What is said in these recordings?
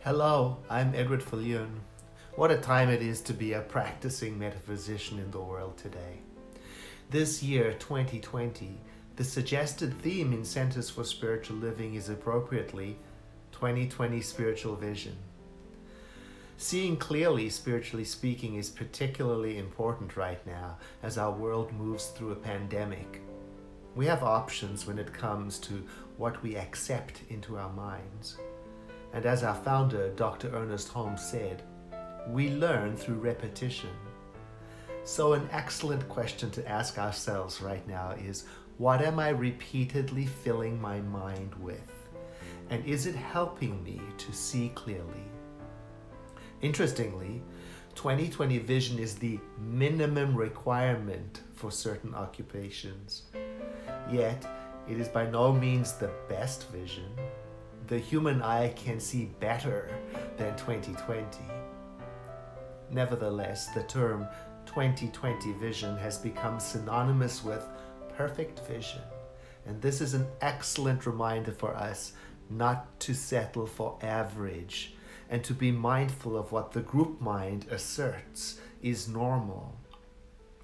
Hello, I'm Edward Viljoen. What a time it is to be a practicing metaphysician in the world today. This year, 2020, the suggested theme in Centers for Spiritual Living is appropriately 2020 Spiritual Vision. Seeing clearly, spiritually speaking, is particularly important right now as our world moves through a pandemic. We have options when it comes to what we accept into our minds. And as our founder, Dr. Ernest Holmes, said, we learn through repetition. So an excellent question to ask ourselves right now is, what am I repeatedly filling my mind with? And is it helping me to see clearly? Interestingly, 2020 vision is the minimum requirement for certain occupations. Yet, it is by no means the best vision. The human eye can see better than 2020. Nevertheless, the term 2020 vision has become synonymous with perfect vision. And this is an excellent reminder for us not to settle for average and to be mindful of what the group mind asserts is normal,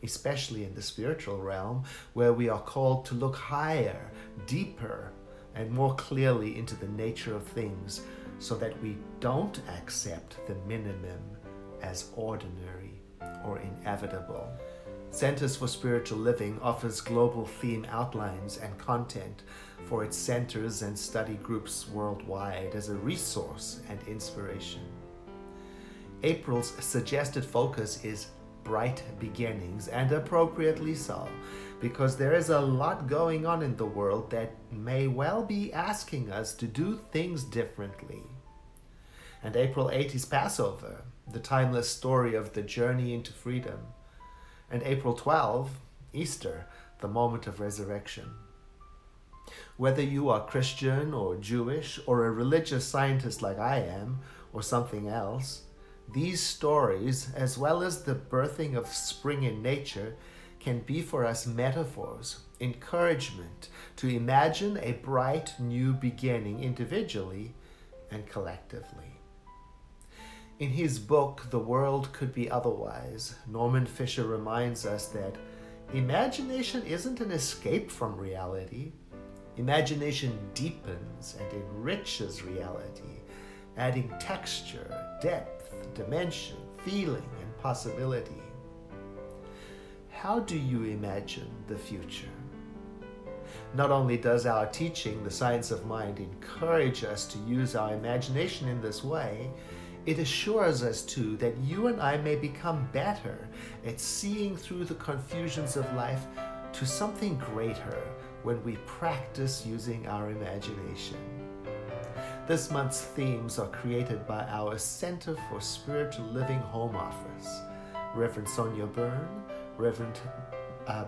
especially in the spiritual realm, where we are called to look higher, deeper, and more clearly into the nature of things so that we don't accept the minimum as ordinary or inevitable. Centers for Spiritual Living offers global theme outlines and content for its centers and study groups worldwide as a resource and inspiration. April's suggested focus is bright beginnings, and appropriately so, because there is a lot going on in the world that may well be asking us to do things differently. And April 8 is Passover, the timeless story of the journey into freedom. And April 12, Easter, the moment of resurrection. Whether you are Christian or Jewish or a religious scientist like I am, or something else, these stories, as well as the birthing of spring in nature, can be for us metaphors, encouragement to imagine a bright new beginning individually and collectively. In his book, The World Could Be Otherwise, Norman Fisher reminds us that imagination isn't an escape from reality. Imagination deepens and enriches reality, adding texture, depth, dimension, feeling, and possibility. How do you imagine the future? Not only does our teaching, The Science of Mind, encourage us to use our imagination in this way, it assures us too that you and I may become better at seeing through the confusions of life to something greater when we practice using our imagination. This month's themes are created by our Center for Spiritual Living Home Office. Reverend Sonia Byrne, Reverend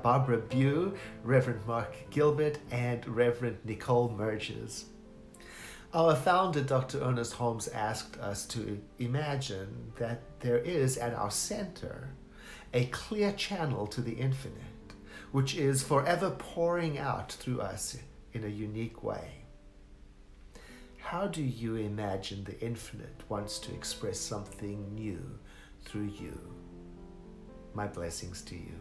Barbara Bew, Reverend Mark Gilbert, and Reverend Nicole Merges. Our founder, Dr. Ernest Holmes, asked us to imagine that there is at our center a clear channel to the infinite, which is forever pouring out through us in a unique way. How do you imagine the infinite wants to express something new through you? My blessings to you.